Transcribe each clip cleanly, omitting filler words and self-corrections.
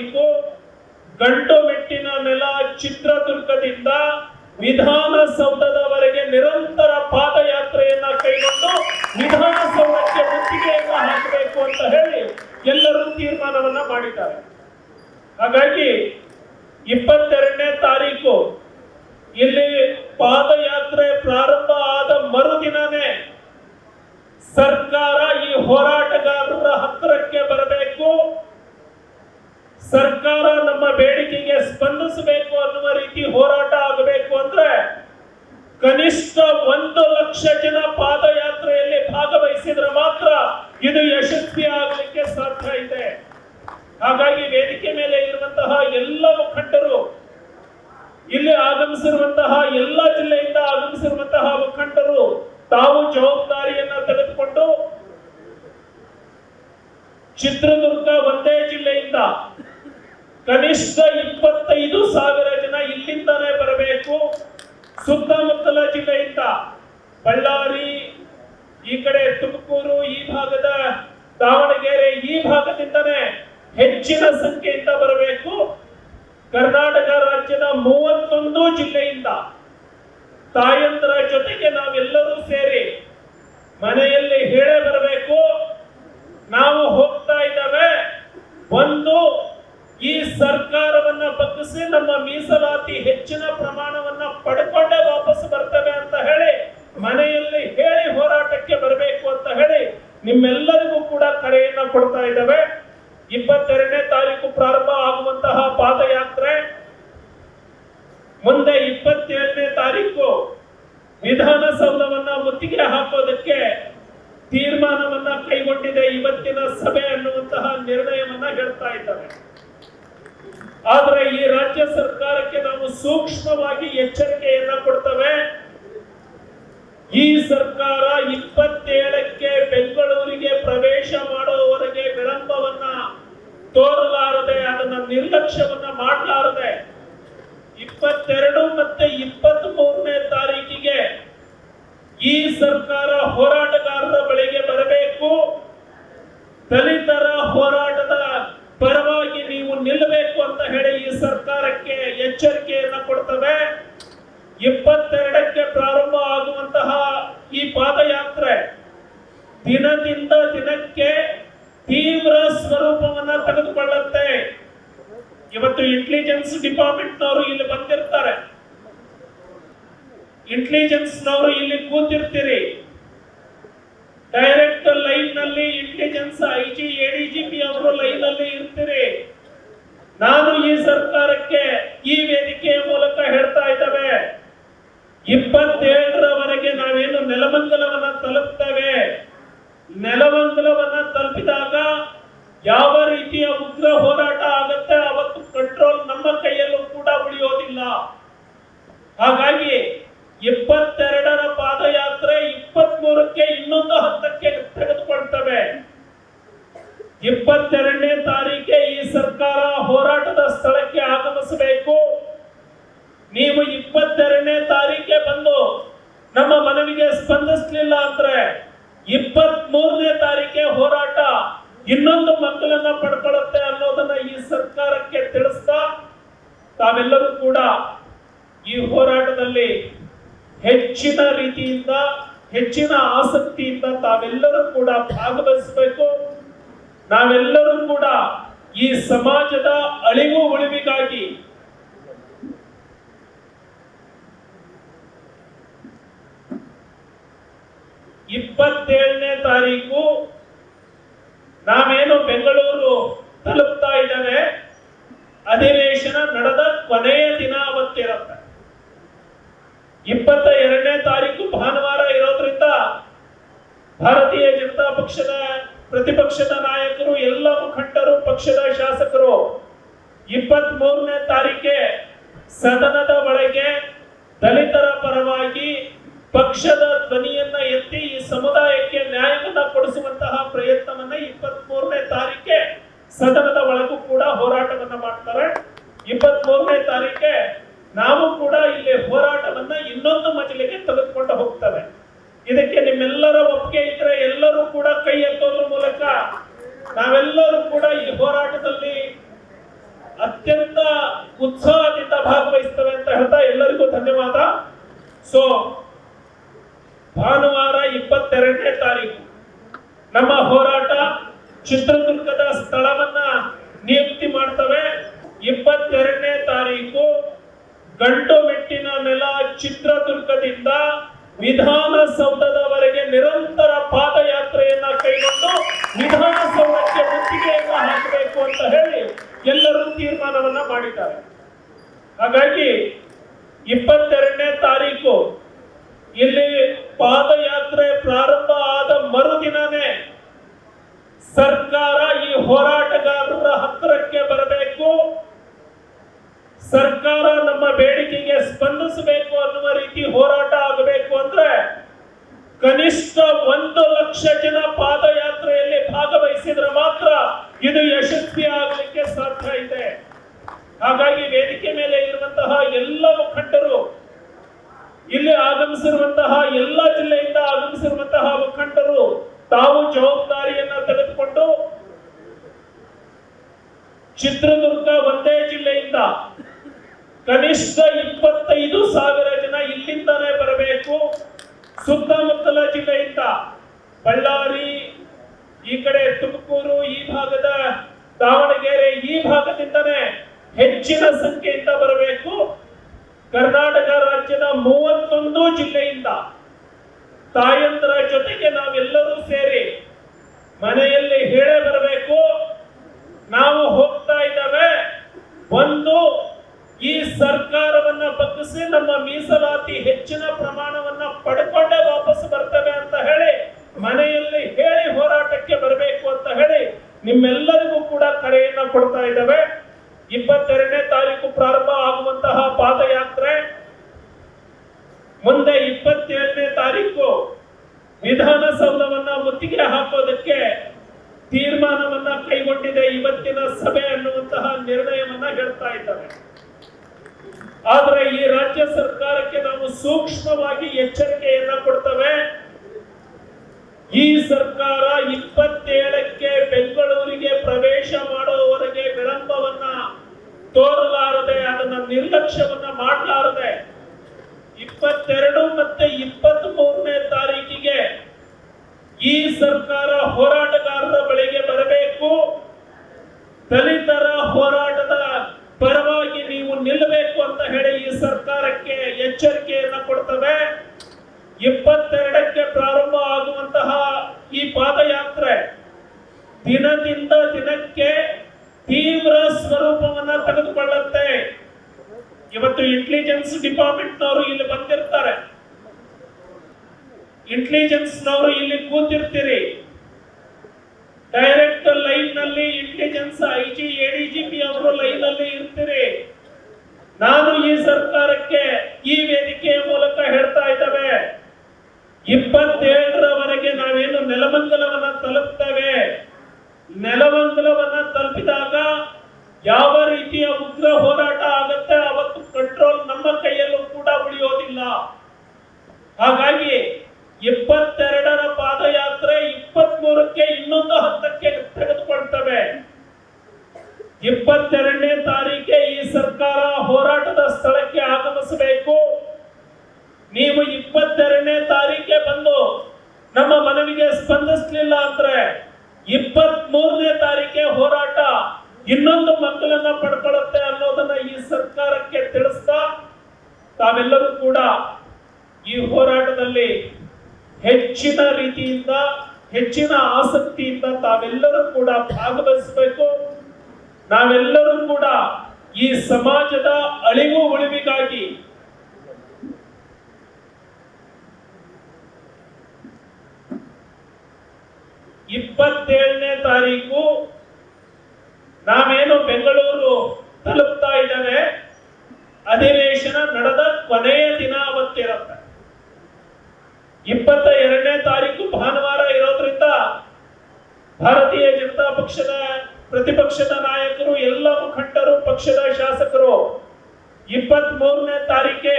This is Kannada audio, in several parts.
ತಾರೀಕು ಗಂಟು ಮೆಟ್ಟಿನ ನೆಲ ಚಿತ್ರದುರ್ಗದಿಂದ ವಿಧಾನಸೌಧದವರೆಗೆ ನಿರಂತರ ಪಾದಯಾತ್ರೆಯನ್ನ ಕೈಗೊಂಡು ವಿಧಾನಸೌಧಕ್ಕೆ ಮುತ್ತಿಗೆಯನ್ನ ಹಾಕಬೇಕು ಅಂತ ಹೇಳಿ ಎಲ್ಲರೂ ತೀರ್ಮಾನವನ್ನ ಮಾಡಿದ್ದಾರೆ. ಹಾಗಾಗಿ 22ನೇ ತಾರೀಕು ಇಲ್ಲಿ ಪಾದಯಾತ್ರೆ ಪ್ರಾರಂಭ ಆದ ಮರುದಿನನೇ ಸರ್ಕಾರ ಈ ಹೋರಾಟಗಾರರ ಹತ್ತಿರಕ್ಕೆ ಬರಬೇಕು, ಸರ್ಕಾರ ನಮ್ಮ ಬೇಡಿಕೆಗೆ ಸ್ಪಂದಿಸಬೇಕು ಅನ್ನುವ ರೀತಿ ಹೋರಾಟ ಆಗಬೇಕು ಅಂದ್ರೆ ಕನಿಷ್ಠ 1 ಲಕ್ಷ ಜನ ಪಾದಯಾತ್ರೆಯಲ್ಲಿ ಭಾಗವಹಿಸಿದ್ರೆ ಮಾತ್ರ ಇದು ಯಶಸ್ವಿ ಆಗಲಿಕ್ಕೆ ಸಾಧ್ಯ ಇದೆ. ಹಾಗಾಗಿ ವೇದಿಕೆ ಮೇಲೆ ಇರುವಂತಹ ಎಲ್ಲ ಮುಖಂಡರು, ಇಲ್ಲಿ ಆಗಮಿಸಿರುವಂತಹ ಎಲ್ಲ ಜಿಲ್ಲೆಯಿಂದ ಆಗಮಿಸಿರುವಂತಹ ಮುಖಂಡರು ತಾವು ಜವಾಬ್ದಾರಿಯನ್ನ ತೆಗೆದುಕೊಂಡು ಚಿತ್ರದುರ್ಗ ಒಂದೇ ಜಿಲ್ಲೆಯಿಂದ ಕನಿಷ್ಠ 25,000 ಜನ ಇಲ್ಲಿಂದಾನೇ ಬರಬೇಕು. ಸುತ್ತಮುತ್ತಲ ಜಿಲ್ಲೆಯಿಂದ ಬಳ್ಳಾರಿ, ಈ ಕಡೆ ತುಮಕೂರು, ಈ ಭಾಗದ ದಾವಣಗೆರೆ, ಈ ಭಾಗದಿಂದನೇ ಹೆಚ್ಚಿನ ಸಂಖ್ಯೆಯಿಂದ ಬರಬೇಕು. ಕರ್ನಾಟಕ ರಾಜ್ಯದ 31 ಜಿಲ್ಲೆಯಿಂದ ತಾಯಂದರ ಜೊತೆಗೆ ನಾವೆಲ್ಲರೂ ಸೇರಿ ಮನೆಯಲ್ಲಿ ಹೇಳೇ ಬರಬೇಕು, ನಾವು ಹೋಗ್ತಾ ಇದ್ದಾವೆ, ಒಂದು ಈ ಸರ್ಕಾರವನ್ನ ಬಗ್ಗಿಸಿ ನಮ್ಮ ಮೀಸಲಾತಿ ಹೆಚ್ಚಿನ ಪ್ರಮಾಣವನ್ನ ಪಡ್ಕೊಂಡೇ ವಾಪಸ್ ಬರ್ತವೆ ಅಂತ ಹೇಳಿ ಮನೆಯಲ್ಲಿ ಹೇಳಿ ಹೋರಾಟಕ್ಕೆ ಬರಬೇಕು ಅಂತ ಹೇಳಿ ನಿಮ್ಮೆಲ್ಲರಿಗೂ ಕೂಡ ಕರೆಯನ್ನ ಕೊಡ್ತಾ ಇದ್ದಾವೆ. 22ನೇ ತಾರೀಕು ಪ್ರಾರಂಭ ಆಗುವಂತಹ ಪಾದಯಾತ್ರೆ ಮುಂದೆ 27ನೇ ತಾರೀಕು ವಿಧಾನಸೌಧವನ್ನ ಮುತ್ತಿಗೆ ಹಾಕೋದಕ್ಕೆ ತೀರ್ಮಾನವನ್ನ ಕೈಗೊಂಡಿದೆ ಇವತ್ತಿನ ಸಭೆ ಅನ್ನುವಂತಹ ನಿರ್ಣಯವನ್ನ ಹೇಳ್ತಾ ಇದ್ದಾರೆ. ಆದ್ರೆ ಈ ರಾಜ್ಯ ಸರ್ಕಾರಕ್ಕೆ ನಾವು ಸೂಕ್ಷ್ಮವಾಗಿ ಎಚ್ಚರಿಕೆಯನ್ನ ಕೊಡ್ತೇವೆ. ಈ ಸರ್ಕಾರ 27ಕ್ಕೆ ಬೆಂಗಳೂರಿಗೆ ಪ್ರವೇಶ ಮಾಡುವವರೆಗೆ ವಿಳಂಬವನ್ನ ತೋರಲಾರದೆ, ಅದನ್ನ ನಿರ್ಲಕ್ಷ್ಯವನ್ನ ಮಾಡಲಾರದೆ 22 ಮತ್ತೆ 23ನೇ ತಾರೀಕಿಗೆ ಈ ಸರ್ಕಾರ ಹೋರಾಟಗಾರರ ಬಳಿಗೆ ಬರಬೇಕು. ದಲಿತರ ಹೋರಾಟದ ಪರವಾಗಿ ನೀವು ನಿಲ್ಲಬೇಕು ಅಂತ ಹೇಳಿ ಈ ಸರ್ಕಾರಕ್ಕೆ ಎಚ್ಚರಿಕೆಯನ್ನ ಕೊಡ್ತವೆ. 22ಕ್ಕೆ ಪ್ರಾರಂಭ ಆಗುವಂತಹ ಈ ಪಾದಯಾತ್ರೆ ದಿನದಿಂದ ದಿನಕ್ಕೆ ತೀವ್ರ ಸ್ವರೂಪವನ್ನ ತೆಗೆದುಕೊಳ್ಳುತ್ತೆ. ಇವತ್ತು ಇಂಟೆಲಿಜೆನ್ಸ್ ಡಿಪಾರ್ಟ್ಮೆಂಟ್ ನವರು ಇಲ್ಲಿ ಬಂದಿರ್ತಾರೆ, ಇಂಟೆಲಿಜೆನ್ಸ್ ನವರು ಇಲ್ಲಿ ಕೂತಿರ್ತೀರಿ, ಡೈರೆಕ್ಟ್ ಲೈನ್ ನಲ್ಲಿ ಇಂಟೆಲಿಜೆನ್ಸ್ ಐಜಿ ಎಡಿಜಿಪಿ ಅವರು ಲೈನ್ ಅಲ್ಲಿ ಇರ್ತೀರಿ. ನಾನು ಈ ಸರ್ಕಾರಕ್ಕೆ ಈ ವೇದಿಕೆಯ ಮೂಲಕ ಹೇಳ್ತಾ ಇದ್ದೇವೆ, 27ರವರೆಗೆ ನಾವೇನು ನೆಲಮಂಗಲವನ್ನ ತಲುಪ್ತೇವೆ, ನೆಲಮಂಗಲವನ್ನ ತಲುಪಿದಾಗ ಯಾವ ರೀತಿಯ ಉಗ್ರ ಹೋರಾಟ ಆಗತ್ತೆ ಅವತ್ತು ಕಂಟ್ರೋಲ್ ನಮ್ಮ ಕೈಯಲ್ಲೂ ಕೂಡ ಉಳಿಯೋದಿಲ್ಲ. ಹಾಗಾಗಿ 22ರ ಪಾದಯಾತ್ರೆ 23ಕ್ಕೆ ಇನ್ನೊಂದು ಹಂತಕ್ಕೆ ತೆಗೆದುಕೊಳ್ತವೆ. 22ನೇ ತಾರೀಕೆ ಈ ಸರ್ಕಾರ ಹೋರಾಟದ ಸ್ಥಳಕ್ಕೆ ಆಗಮಿಸಬೇಕು. ನೀವು 22ನೇ ತಾರೀಕೆ ಬಂದು ನಮ್ಮ ಮನವಿಗೆ ಸ್ಪಂದಿಸಲಿಲ್ಲ ಅಂದ್ರೆ 23ನೇ ತಾರೀಕೆ ಹೋರಾಟ ಇನ್ನೊಂದು ಮಕ್ಕಳನ್ನ ಪಡ್ಕೊಳ್ಳುತ್ತೆ ಅನ್ನೋದನ್ನ ಈ ಸರ್ಕಾರಕ್ಕೆ ತಿಳಿಸ್ತಾ ತಾವೆಲ್ಲರೂ ಕೂಡ ಈ ಹೋರಾಟದಲ್ಲಿ ಹೆಚ್ಚಿನ ರೀತಿಯಿಂದ, ಹೆಚ್ಚಿನ ಆಸಕ್ತಿಯಿಂದ ತಾವೆಲ್ಲರೂ ಕೂಡ ಭಾಗವಹಿಸಬೇಕು. ನಾವೆಲ್ಲರೂ ಕೂಡ ಈ ಸಮಾಜದ ಅಳಿವು ಉಳಿವಿಗಾಗಿ ಇಪ್ಪತ್ತೇಳನೇ ತಾರೀಕು ನಾವೇನು ಬೆಂಗಳೂರು ತಲುಪ್ತಾ ಇದ್ದೇವೆ, ಅಧಿವೇಶನ ನಡೆದ ಕೊನೆಯ ದಿನ ಅವತ್ತಿರುತ್ತೆ. 22ನೇ ತಾರೀಕು ಭಾನುವಾರ ಇರೋದ್ರಿಂದ ಭಾರತೀಯ ಜನತಾ ಪಕ್ಷದ ಪ್ರತಿಪಕ್ಷದ ನಾಯಕರು, ಎಲ್ಲ ಮುಖಂಡರು, ಪಕ್ಷದ ಶಾಸಕರು 23ನೇ ತಾರೀಕೆ ಸದನದ ಒಳಗೆ ದಲಿತರ ಪರವಾಗಿ ಪಕ್ಷದ ಧ್ವನಿಯನ್ನ ಎತ್ತಿ ಈ ಸಮುದಾಯಕ್ಕೆ ನ್ಯಾಯವನ್ನ ಕೊಡಿಸುವಂತಹ ಪ್ರಯತ್ನವನ್ನ 23ನೇ ತಾರೀಕೆ ಸದನದ ಒಳಗೂ ಕೂಡ ಹೋರಾಟವನ್ನ ಮಾಡ್ತಾರೆ. 23ನೇ ತಾರೀಕೆ ನಾವು ಕೂಡ ಇಲ್ಲಿ ಹೋರಾಟವನ್ನ ಇನ್ನೊಂದು ಮಜಲಿಗೆ ತೆಗೆದುಕೊಂಡು ಹೋಗ್ತೇವೆ. ಇದಕ್ಕೆ ನಿಮ್ಮೆಲ್ಲರ ಒಪ್ಪಿಗೆ ಇದ್ರೆ ಎಲ್ಲರೂ ಕೂಡ ಕೈ ಎತ್ತೋದ್ರ ಮೂಲಕ ನಾವೆಲ್ಲರೂ ಕೂಡ ಈ ಹೋರಾಟದಲ್ಲಿ ಅತ್ಯಂತ ಉತ್ಸಾಹದಿಂದ ಭಾಗವಹಿಸ್ತವೆ ಅಂತ ಹೇಳ್ತಾ ಎಲ್ಲರಿಗೂ ಧನ್ಯವಾದ. ಸೊ ಭಾನುವಾರ 22ನೇ ತಾರೀಕು ನಮ್ಮ ಹೋರಾಟ ಚಿತ್ರದುರ್ಗದ ಸ್ಥಳವನ್ನ ನಿಯುಕ್ತಿ ಮಾಡ್ತವೆ. 22ನೇ ತಾರೀಕು ಗಂಟು ಮೆಟ್ಟಿನ ನೆಲ ಚಿತ್ರದುರ್ಗದಿಂದ ವಿಧಾನಸೌಧದವರೆಗೆ ನಿರಂತರ ಪಾದಯಾತ್ರೆಯನ್ನ ಕೈಗೊಂಡು ವಿಧಾನಸೌಧಕ್ಕೆ ಮುತ್ತಿಗೆಯನ್ನ ಹಾಕಬೇಕು ಅಂತ ಹೇಳಿ ಎಲ್ಲರೂ ತೀರ್ಮಾನವನ್ನ ಮಾಡಿದ್ದಾರೆ. ಹಾಗಾಗಿ 22ನೇ ತಾರೀಕು ಇಲ್ಲಿ ಪಾದಯಾತ್ರೆ ಪ್ರಾರಂಭ ಆದ ಮರುದಿನನೇ ಸರ್ಕಾರ ಈ ಹೋರಾಟಗಾರರ ಹತ್ತಿರಕ್ಕೆ ಬರಬೇಕು, ಸರ್ಕಾರ ನಮ್ಮ ಬೇಡಿಕೆಗೆ ಸ್ಪಂದಿಸಬೇಕು ಅನ್ನುವ ರೀತಿ ಹೋರಾಟ ಆಗಬೇಕು ಅಂದ್ರೆ ಕನಿಷ್ಠ 1 ಲಕ್ಷ ಜನ ಪಾದಯಾತ್ರೆಯಲ್ಲಿ ಭಾಗವಹಿಸಿದ್ರೆ ಮಾತ್ರ ಇದು ಯಶಸ್ವಿ ಆಗಲಿಕ್ಕೆ ಸಾಧ್ಯ ಇದೆ. ಹಾಗಾಗಿ ವೇದಿಕೆ ಮೇಲೆ ಇರುವಂತಹ ಎಲ್ಲ ಮುಖಂಡರು, ಇಲ್ಲಿ ಆಗಮಿಸಿರುವಂತಹ ಎಲ್ಲ ಜಿಲ್ಲೆಯಿಂದ ಆಗಮಿಸಿರುವಂತಹ ಮುಖಂಡರು ತಾವು ಜವಾಬ್ದಾರಿಯನ್ನ ತೆಗೆದುಕೊಂಡು ಚಿತ್ರದುರ್ಗ ಒಂದೇ ಜಿಲ್ಲೆಯಿಂದ ಕನಿಷ್ಠ 25,000 ಜನ ಇಲ್ಲಿಂದಾನೇ ಬರಬೇಕು. ಸುತ್ತಮುತ್ತಲ ಜಿಲ್ಲೆಯಿಂದ ಬಳ್ಳಾರಿ, ಈ ಕಡೆ ತುಮಕೂರು, ಈ ಭಾಗದ ದಾವಣಗೆರೆ, ಈ ಭಾಗದಿಂದನೇ ಹೆಚ್ಚಿನ ಸಂಖ್ಯೆಯಿಂದ ಬರಬೇಕು. ಕರ್ನಾಟಕ ರಾಜ್ಯದ 31 ಜಿಲ್ಲೆಯಿಂದ ತಾಯಂದ್ರ ಜೊತೆಗೆ ನಾವೆಲ್ಲರೂ ಸೇರಿ ಮನೆಯಲ್ಲಿ ಹೇಳೇ ಬರಬೇಕು, ನಾವು ಹೋಗ್ತಾ ಇದ್ದಾವೆ, ಒಂದು ಈ ಸರ್ಕಾರವನ್ನ ಬಗ್ಗಿಸಿ ನಮ್ಮ ಮೀಸಲಾತಿ ಹೆಚ್ಚಿನ ಪ್ರಮಾಣವನ್ನ ಪಡ್ಕೊಂಡೇ ವಾಪಸ್ ಬರ್ತವೆ ಅಂತ ಹೇಳಿ ಮನೆಯಲ್ಲಿ ಹೇಳಿ ಹೋರಾಟಕ್ಕೆ ಬರಬೇಕು ಅಂತ ಹೇಳಿ ನಿಮ್ಮೆಲ್ಲರಿಗೂ ಕೂಡ ಕರೆಯನ್ನ ಕೊಡ್ತಾ ಇದ್ದಾವೆ. 22ನೇ ತಾರೀಕು ಪ್ರಾರಂಭ ಆಗುವಂತಹ ಪಾದಯಾತ್ರೆ ಮುಂದೆ 27ನೇ ತಾರೀಕು ವಿಧಾನಸೌಧವನ್ನ ಮುತ್ತಿಗೆ ಹಾಕೋದಕ್ಕೆ ತೀರ್ಮಾನವನ್ನ ಕೈಗೊಂಡಿದೆ ಇವತ್ತಿನ ಸಭೆ ಅನ್ನುವಂತಹ ನಿರ್ಣಯವನ್ನ ಹೇಳ್ತಾ ಇದ್ದಾರೆ. ಆದ್ರೆ ಈ ರಾಜ್ಯ ಸರ್ಕಾರಕ್ಕೆ ನಾವು ಸೂಕ್ಷ್ಮವಾಗಿ ಎಚ್ಚರಿಕೆಯನ್ನ ಕೊಡ್ತೇವೆ. ಈ ಸರ್ಕಾರ 27ಕ್ಕೆ ಬೆಂಗಳೂರಿಗೆ ಪ್ರವೇಶ ಮಾಡುವವರೆಗೆ ವಿಳಂಬವನ್ನ ತೋರಲಾರದೆ, ಅದನ್ನ ನಿರ್ಲಕ್ಷ್ಯವನ್ನ ಮಾಡಲಾರದೆ 22 ಮತ್ತೆ 23ನೇ ತಾರೀಕಿಗೆ ಈ ಸರ್ಕಾರ ಹೋರಾಟಗಾರರ ಬಳಿಗೆ ಬರಬೇಕು. ದಲಿತರ ಹೋರಾಟದ ಪರವಾಗಿ ನೀವು ನಿಲ್ಲಬೇಕು ಅಂತ ಹೇಳಿ ಈ ಸರ್ಕಾರಕ್ಕೆ ಎಚ್ಚರಿಕೆಯನ್ನ ಕೊಡ್ತವೆ. 22ಕ್ಕೆ ಪ್ರಾರಂಭ ಆಗುವಂತಹ ಈ ಪಾದಯಾತ್ರೆ ದಿನದಿಂದ ದಿನಕ್ಕೆ ತೀವ್ರ ಸ್ವರೂಪವನ್ನ ತೆಗೆದುಕೊಳ್ಳುತ್ತೆ. ಇವತ್ತು ಇಂಟೆಲಿಜೆನ್ಸ್ ಡಿಪಾರ್ಟ್ಮೆಂಟ್ ನವರು ಇಲ್ಲಿ ಬಂದಿರ್ತಾರೆ, ಇಂಟೆಲಿಜೆನ್ಸ್ ನವರು ಇಲ್ಲಿ ಕೂತಿರ್ತೀರಿ, ಡೈರೆಕ್ಟ್ ಲೈನ್ ನಲ್ಲಿ ಇಂಟೆಲಿಜೆನ್ಸ್ ಐಜಿ ಎಡಿಜಿಪಿ ಅವರು ಲೈನ್ ಅಲ್ಲಿ ಇರ್ತೀರಿ. ನಾನು ಈ ಸರ್ಕಾರಕ್ಕೆ ಈ ವೇದಿಕೆಯ ಮೂಲಕ ಹೇಳ್ತಾ ಇದ್ದೇವೆ, 27ರವರೆಗೆ ನಾವೇನು ನೆಲಮಂಗಲವನ್ನ ತಲುಪ್ತೇವೆ, ನೆಲಮಂಗಲವನ್ನ ತಲುಪಿದಾಗ ಯಾವ ರೀತಿಯ ಉಗ್ರ ಹೋರಾಟ ಆಗತ್ತೆ ಅವತ್ತು ಕಂಟ್ರೋಲ್ ನಮ್ಮ ಕೈಯಲ್ಲೂ ಕೂಡ ಉಳಿಯೋದಿಲ್ಲ. ಹಾಗಾಗಿ 22ರ ಪಾದಯಾತ್ರೆ 23ಕ್ಕೆ ಇನ್ನೊಂದು ಹಂತಕ್ಕೆ ತೆಗೆದುಕೊಳ್ತವೆ. 22ನೇ ತಾರೀಕೆ ಈ ಸರ್ಕಾರ ಹೋರಾಟದ ಸ್ಥಳಕ್ಕೆ ಆಗಮಿಸಬೇಕು. ನೀವು 22ನೇ ತಾರೀಕೆ ಬಂದು ನಮ್ಮ ಮನವಿಗೆ ಸ್ಪಂದಿಸಲಿಲ್ಲ ಅಂದ್ರೆ 23ನೇ ತಾರೀಕೆ ಹೋರಾಟ ಇನ್ನೊಂದು ಮಕ್ಕಳನ್ನ ಪಡ್ಕೊಳ್ಳುತ್ತೆ ಅನ್ನೋದನ್ನ ಈ ಸರ್ಕಾರಕ್ಕೆ ತಿಳಿಸ್ತಾ ತಾವೆಲ್ಲರೂ ಕೂಡ ಈ ಹೋರಾಟದಲ್ಲಿ ಹೆಚ್ಚಿನ ರೀತಿಯಿಂದ, ಹೆಚ್ಚಿನ ಆಸಕ್ತಿಯಿಂದ ತಾವೆಲ್ಲರೂ ಕೂಡ ಭಾಗವಹಿಸಬೇಕು. ನಾವೆಲ್ಲರೂ ಕೂಡ ಈ ಸಮಾಜದ ಅಳಿವು ಉಳಿವಿಗಾಗಿ ಇಪ್ಪತ್ತೇಳನೇ ತಾರೀಕು ನಾವೇನು ಬೆಂಗಳೂರು ತಲುಪ್ತಾ ಇದ್ದೇವೆ, ಅಧಿವೇಶನ ನಡೆದ ಕೊನೆಯ ದಿನ ಅವತ್ತಿರುತ್ತೆ. 22ನೇ ತಾರೀಕು ಭಾನುವಾರ ಇರೋದ್ರಿಂದ ಭಾರತೀಯ ಜನತಾ ಪಕ್ಷದ ಪ್ರತಿಪಕ್ಷದ ನಾಯಕರು, ಎಲ್ಲ ಮುಖಂಡರು, ಪಕ್ಷದ ಶಾಸಕರು 23ನೇ ತಾರೀಕೆ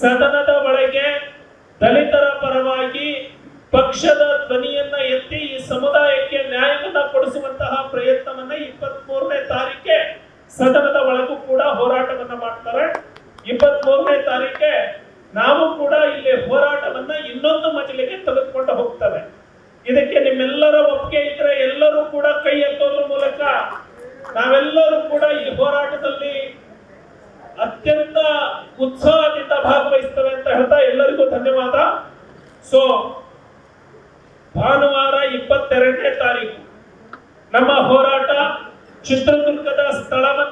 ಸದನದ ಒಳಗೆ ದಲಿತರ ಪರವಾಗಿ ಪಕ್ಷದ ಧ್ವನಿಯನ್ನ ಎತ್ತಿ ಈ ಸಮುದಾಯಕ್ಕೆ ನ್ಯಾಯವನ್ನ ಕೊಡಿಸುವಂತಹ ಪ್ರಯತ್ನವನ್ನ 23ನೇ ತಾರೀಕೆ ಸದನದ ಒಳಗೂ ಕೂಡ ಹೋರಾಟವನ್ನ ಮಾಡ್ತಾರೆ. 23ನೇ ತಾರೀಕೆ ನಾವು ಕೂಡ ಇಲ್ಲಿ ಹೋರಾಟವನ್ನ ಇನ್ನೊಂದು ಮಜಲಿಗೆ ತೆಗೆದುಕೊಂಡು ಹೋಗ್ತೇವೆ. ಇದಕ್ಕೆ ನಿಮ್ಮೆಲ್ಲರ ಒಪ್ಪಿಗೆ ಇದ್ರೆ ಎಲ್ಲರೂ ಕೂಡ ಕೈ ಎತ್ತೋದ್ರ ಮೂಲಕ ನಾವೆಲ್ಲರೂ ಕೂಡ ಈ ಹೋರಾಟದಲ್ಲಿ ಅತ್ಯಂತ ಉತ್ಸಾಹದಿಂದ ಭಾಗವಹಿಸ್ತೇವೆ ಅಂತ ಹೇಳ್ತಾ ಎಲ್ಲರಿಗೂ ಧನ್ಯವಾದ. ಸೊ ಭಾನುವಾರ 22ನೇ ತಾರೀಕು ನಮ್ಮ ಹೋರಾಟ ಚಿತ್ರದುರ್ಗದ ಸ್ಥಳವನ್ನು